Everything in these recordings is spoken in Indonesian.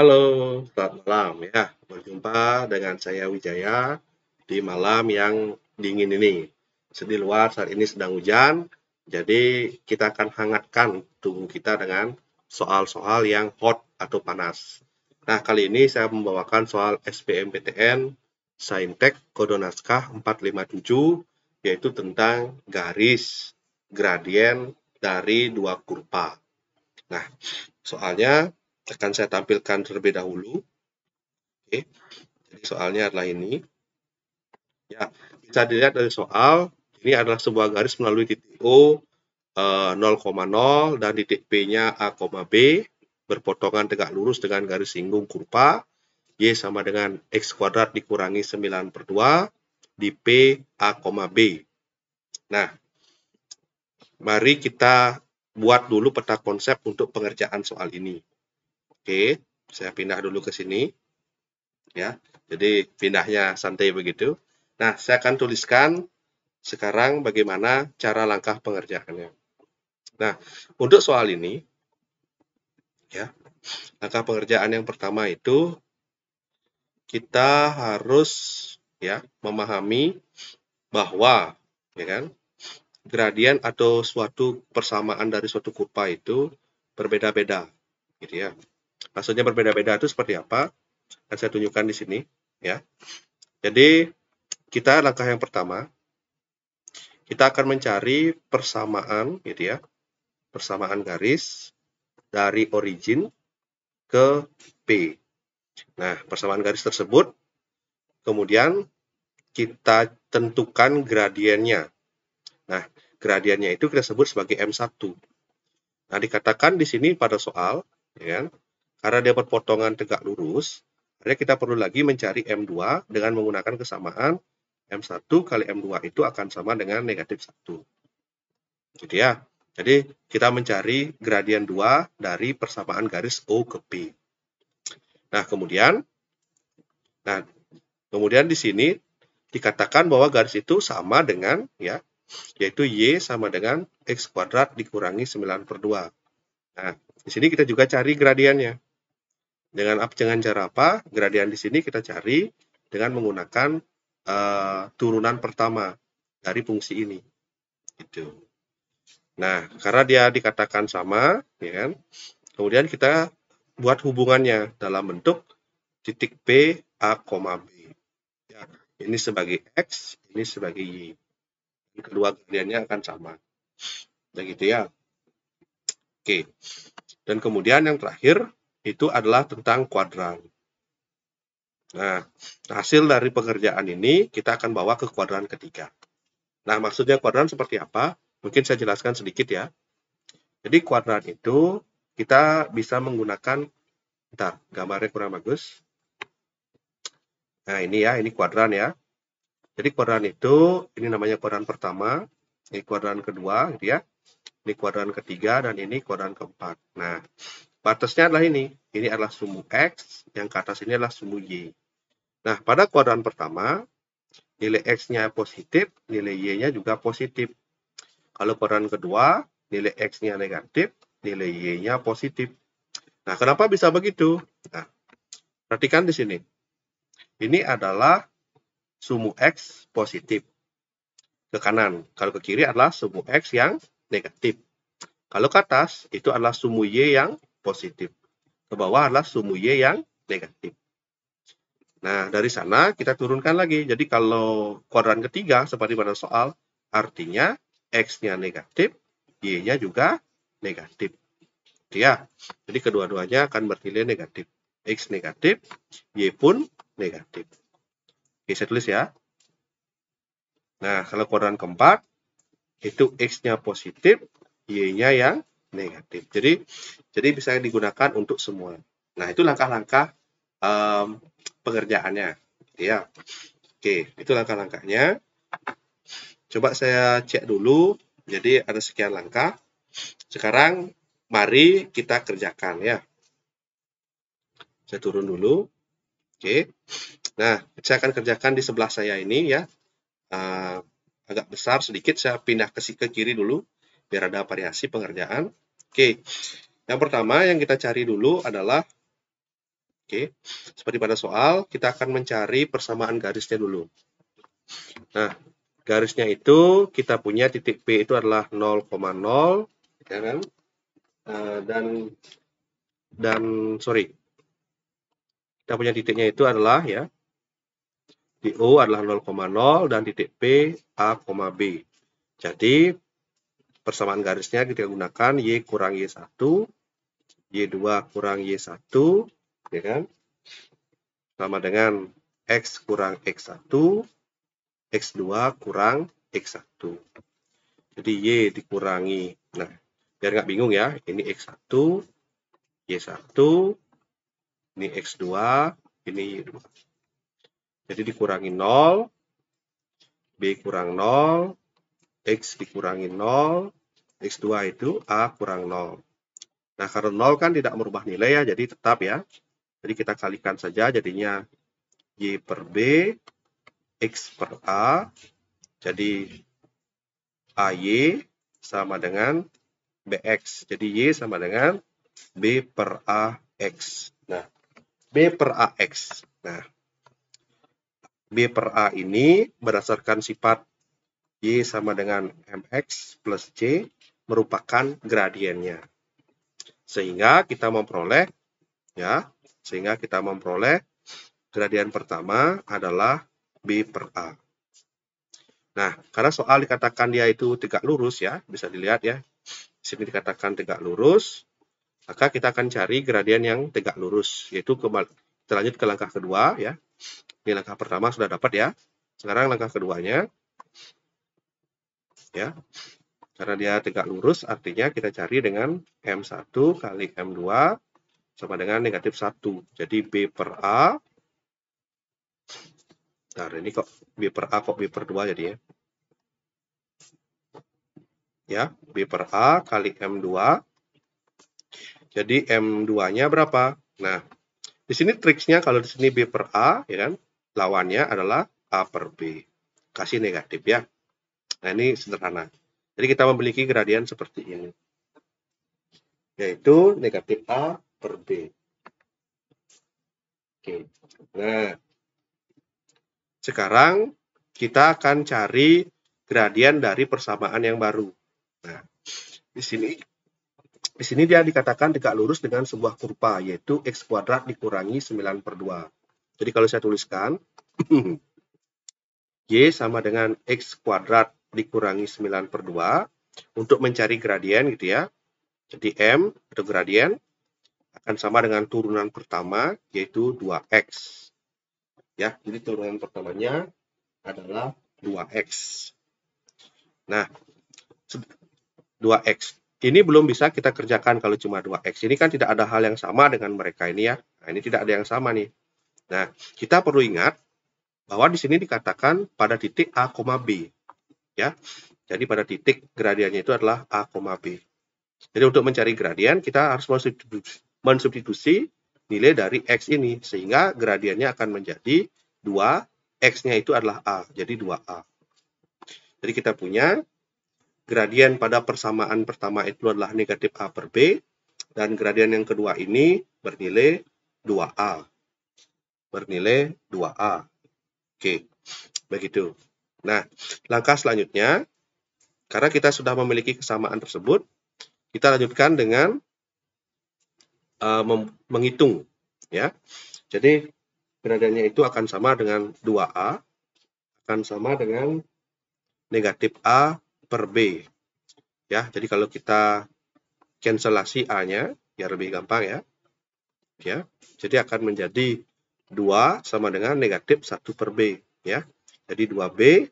Halo, selamat malam ya. Berjumpa dengan saya Wijaya di malam yang dingin ini. Di luar saat ini sedang hujan, jadi kita akan hangatkan tubuh kita dengan soal-soal yang hot atau panas. Nah, kali ini saya membawakan soal SBMPTN Saintek Kode Naskah 457, yaitu tentang garis gradien dari dua kurva. Nah, soalnya akan saya tampilkan terlebih dahulu. Oke, jadi soalnya adalah ini. Ya, bisa dilihat dari soal, ini adalah sebuah garis melalui titik O 0,0 dan titik P-nya A, B berpotongan tegak lurus dengan garis singgung kurva Y sama dengan X kuadrat dikurangi 9/2 di P A, B. Nah, mari kita buat dulu peta konsep untuk pengerjaan soal ini. Oke, saya pindah dulu ke sini. Ya, jadi pindahnya santai begitu. Nah, saya akan tuliskan sekarang bagaimana cara langkah pengerjaannya. Nah, untuk soal ini, ya, langkah pengerjaan yang pertama itu kita harus ya memahami bahwa ya kan gradien atau suatu persamaan dari suatu kurva itu berbeda-beda, gitu ya. Maksudnya berbeda-beda itu seperti apa? Akan saya tunjukkan di sini, ya. Jadi kita langkah yang pertama kita akan mencari persamaan, gitu ya, persamaan garis dari origin ke P. Nah, persamaan garis tersebut kemudian kita tentukan gradiennya. Nah, gradiennya itu kita sebut sebagai M1. Nah, dikatakan di sini pada soal, ya kan, karena dia berpotongan tegak lurus, artinya kita perlu lagi mencari M2 dengan menggunakan kesamaan M1 kali M2 itu akan sama dengan negatif 1. Gitu ya. Jadi, kita mencari gradien 2 dari persamaan garis O ke P. Nah, kemudian di sini dikatakan bahwa garis itu sama dengan ya, yaitu Y sama dengan X kuadrat dikurangi 9/2. Nah, di sini kita juga cari gradiennya. Dengan cara apa? Gradien di sini kita cari dengan menggunakan turunan pertama dari fungsi ini. Gitu. Nah, karena dia dikatakan sama, ya kan? Kemudian kita buat hubungannya dalam bentuk titik P A, B. Ya, ini sebagai X, ini sebagai Y. Kedua gradiennya akan sama. Begitu ya. Oke. Dan kemudian yang terakhir itu adalah tentang kuadran. Nah, hasil dari pekerjaan ini kita akan bawa ke kuadran ketiga. Nah, maksudnya kuadran seperti apa? Mungkin saya jelaskan sedikit ya. Jadi kuadran itu kita bisa menggunakan, bentar, gambarnya kurang bagus. Nah, ini ya, ini kuadran ya. Jadi kuadran itu, ini namanya kuadran pertama, ini kuadran kedua, gitu ya. Ini kuadran ketiga, dan ini kuadran keempat. Nah, batasnya adalah ini. Ini adalah sumbu X, yang ke atas ini adalah sumbu Y. Nah, pada kuadran pertama, nilai X-nya positif, nilai Y-nya juga positif. Kalau kuadran kedua, nilai X-nya negatif, nilai Y-nya positif. Nah, kenapa bisa begitu? Nah, perhatikan di sini. Ini adalah sumbu X positif ke kanan. Kalau ke kiri adalah sumbu X yang negatif. Kalau ke atas, itu adalah sumbu Y yang positif. Ke bawah adalah sumbu Y yang negatif. Nah, dari sana kita turunkan lagi. Jadi kalau kuadran ketiga, seperti pada soal, artinya X-nya negatif, Y-nya juga negatif. Ya, jadi kedua-duanya akan bernilai negatif. X negatif, Y pun negatif. Oke, saya tulis ya. Nah, kalau kuadran keempat, itu X-nya positif, Y-nya yang negatif. Jadi bisa digunakan untuk semua. Nah, itu langkah-langkah pengerjaannya. Ya. Oke, itu langkah-langkahnya. Coba saya cek dulu. Jadi ada sekian langkah. Sekarang mari kita kerjakan ya. Saya turun dulu. Oke. Nah, saya akan kerjakan di sebelah saya ini ya. Agak besar sedikit, saya pindah ke kiri dulu biar ada variasi pengerjaan. Oke. Yang pertama yang kita cari dulu adalah Oke, seperti pada soal, kita akan mencari persamaan garisnya dulu. Nah, garisnya itu kita punya titik P itu adalah 0,0, ya kan? Dan sorry, kita punya titiknya itu adalah ya, di O adalah 0,0 dan titik P A, B. Jadi persamaan garisnya kita gunakan Y kurang Y1, Y2 kurang Y1, ya kan? Sama dengan X kurang X1, X2 kurang X1. Jadi Y dikurangi. Nah, biar nggak bingung ya, ini X1, Y1, ini X2, ini Y2. Jadi dikurangi 0, B kurang 0, X dikurangi 0, X2 itu A kurang 0. Nah, karena 0 kan tidak merubah nilai ya, jadi tetap ya. Jadi kita kalikan saja, jadinya Y per B, X per A, jadi AY sama dengan BX. Jadi Y sama dengan B per AX. Nah, B per AX. Nah, B per A ini berdasarkan sifat Y sama dengan MX plus C merupakan gradiennya. Sehingga kita memperoleh gradien pertama adalah B per A. Nah, karena soal dikatakan dia itu tegak lurus ya, bisa dilihat ya. Di sini dikatakan tegak lurus, maka kita akan cari gradien yang tegak lurus, yaitu kita lanjut ke langkah kedua ya. Ini langkah pertama sudah dapat ya. Sekarang langkah keduanya ya. Karena dia tegak lurus, artinya kita cari dengan M1 kali M2 sama dengan negatif 1. Jadi B per A. Nah, ini kok B per A kok B per 2 jadi ya. Ya, B per A kali M2. Jadi M2-nya berapa? Nah, di sini triksnya kalau di sini B per A, ya kan? Lawannya adalah A per B. Kasih negatif ya. Nah, ini sederhana. Jadi kita memiliki gradien seperti ini. Yaitu negatif A per B. Oke. Nah, sekarang kita akan cari gradien dari persamaan yang baru. Nah, di sini dia dikatakan tegak lurus dengan sebuah kurva, yaitu X kuadrat dikurangi 9 per 2. Jadi kalau saya tuliskan, Y sama dengan X kuadrat dikurangi 9 per 2, untuk mencari gradien gitu ya. Jadi M atau gradien akan sama dengan turunan pertama, yaitu 2X. Ya, jadi turunan pertamanya adalah 2X. Nah, 2X. Ini belum bisa kita kerjakan kalau cuma 2X. Ini kan tidak ada hal yang sama dengan mereka ini ya. Nah, ini tidak ada yang sama nih. Nah, kita perlu ingat bahwa di sini dikatakan pada titik A, B. Ya. Jadi pada titik gradiennya itu adalah A, B. Jadi untuk mencari gradien, kita harus mensubstitusi nilai dari X ini. Sehingga gradiennya akan menjadi 2, X-nya itu adalah A. Jadi 2A. Jadi kita punya gradien pada persamaan pertama itu adalah negatif A per B, dan gradien yang kedua ini bernilai 2A. Bernilai 2A. Oke, begitu. Nah, langkah selanjutnya, karena kita sudah memiliki kesamaan tersebut, kita lanjutkan dengan menghitung. Ya. Jadi, gradiennya itu akan sama dengan 2A, akan sama dengan negatif A per B. Ya, jadi kalau kita cancelasi A-nya, biar lebih gampang ya. Ya, jadi akan menjadi 2 sama dengan negatif 1 per B. Ya, jadi 2B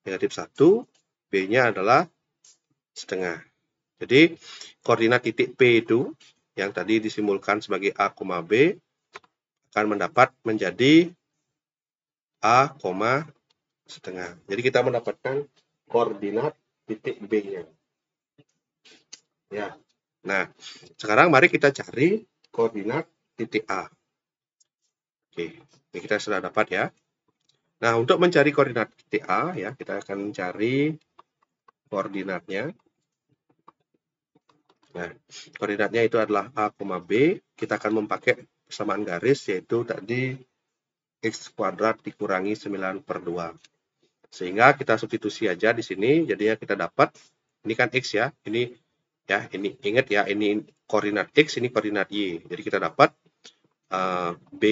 negatif 1, B-nya adalah setengah. Jadi, koordinat titik P itu, yang tadi disimbolkan sebagai A, B, akan mendapat menjadi A, setengah. Jadi kita mendapatkan koordinat titik B-nya. Ya. Nah, sekarang mari kita cari koordinat titik A. Oke, ini kita sudah dapat ya. Nah, untuk mencari koordinat titik A, ya, kita akan mencari koordinatnya. Nah, koordinatnya itu adalah A, B. Kita akan memakai persamaan garis, yaitu tadi X kuadrat dikurangi 9/2. Sehingga kita substitusi aja di sini, jadinya kita dapat, ini kan X ya, ini ingat ya, ini koordinat X, ini koordinat Y. Jadi kita dapat B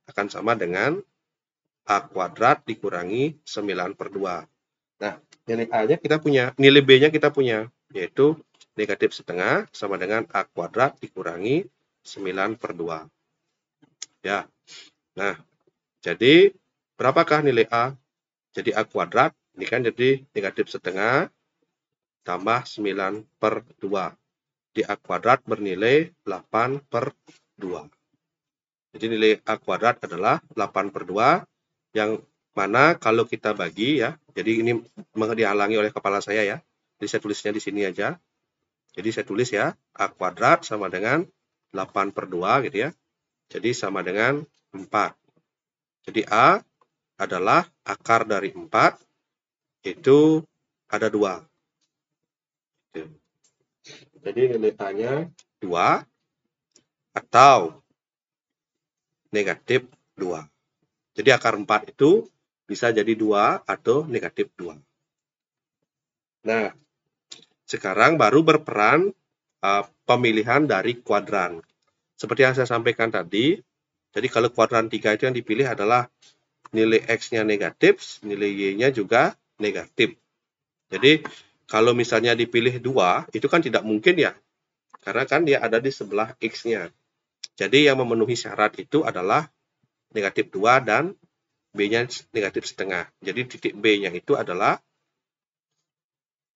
akan sama dengan A kuadrat dikurangi 9/2. Nah, nilai A-nya kita punya, nilai B-nya kita punya, yaitu negatif setengah sama dengan A kuadrat dikurangi 9/2. Ya. Nah, jadi berapakah nilai A? Jadi A kuadrat, ini kan jadi negatif setengah tambah 9/2. Di A kuadrat bernilai 8/2. Jadi nilai A kuadrat adalah 8/2, yang mana kalau kita bagi ya, jadi ini dihalangi oleh kepala saya ya, jadi saya tulisnya di sini aja. Jadi saya tulis ya, A kuadrat sama dengan 8/2 gitu ya, jadi sama dengan 4. Jadi A adalah akar dari 4, itu ada 2. Jadi nilai A-nya 2 atau negatif 2. Jadi akar 4 itu bisa jadi 2 atau negatif 2. Nah, sekarang baru berperan pemilihan dari kuadran. Seperti yang saya sampaikan tadi, jadi kalau kuadran 3 itu yang dipilih adalah nilai X-nya negatif, nilai Y-nya juga negatif. Jadi kalau misalnya dipilih 2, itu kan tidak mungkin ya, karena kan dia ada di sebelah X-nya. Jadi yang memenuhi syarat itu adalah negatif 2 dan B-nya negatif setengah. Jadi titik B-nya itu adalah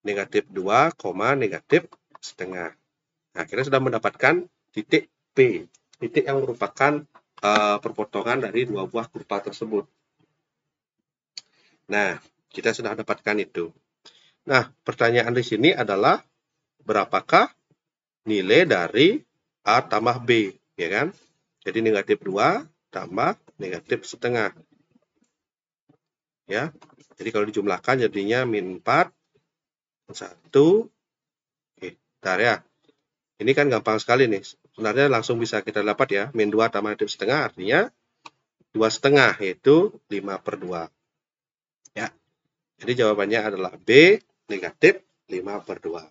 negatif 2, negatif setengah. Nah, kita sudah mendapatkan titik P, titik yang merupakan perpotongan dari dua buah kurva tersebut. Nah, kita sudah dapatkan itu. Nah, pertanyaan di sini adalah berapakah nilai dari A tambah B, ya kan? Jadi negatif 2 tambah negatif setengah. Ya, jadi kalau dijumlahkan jadinya min 4, 1. Oke, bentar ya. Ini kan gampang sekali nih. Sebenarnya langsung bisa kita dapat ya. Min 2 tambah negatif setengah artinya 2,5, yaitu 5/2. Ya, jadi jawabannya adalah B, negatif 5/2.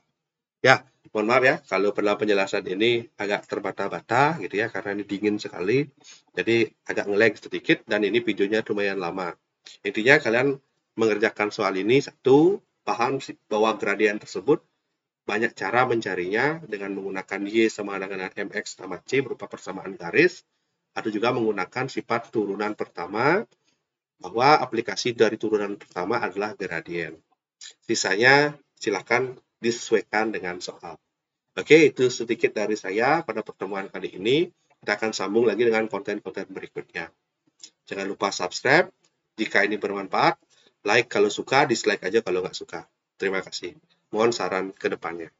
Ya, mohon maaf ya kalau pada penjelasan ini agak terbata-bata gitu ya, karena ini dingin sekali. Jadi agak nge-lag sedikit dan ini videonya lumayan lama. Intinya kalian mengerjakan soal ini, satu, paham bahwa gradien tersebut banyak cara mencarinya dengan menggunakan Y sama dengan MX sama C berupa persamaan garis, atau juga menggunakan sifat turunan pertama, bahwa aplikasi dari turunan pertama adalah gradien. Sisanya silakan disesuaikan dengan soal. Oke, itu sedikit dari saya pada pertemuan kali ini. Kita akan sambung lagi dengan konten-konten berikutnya. Jangan lupa subscribe jika ini bermanfaat, like kalau suka, dislike aja kalau nggak suka. Terima kasih. Mohon saran ke depannya.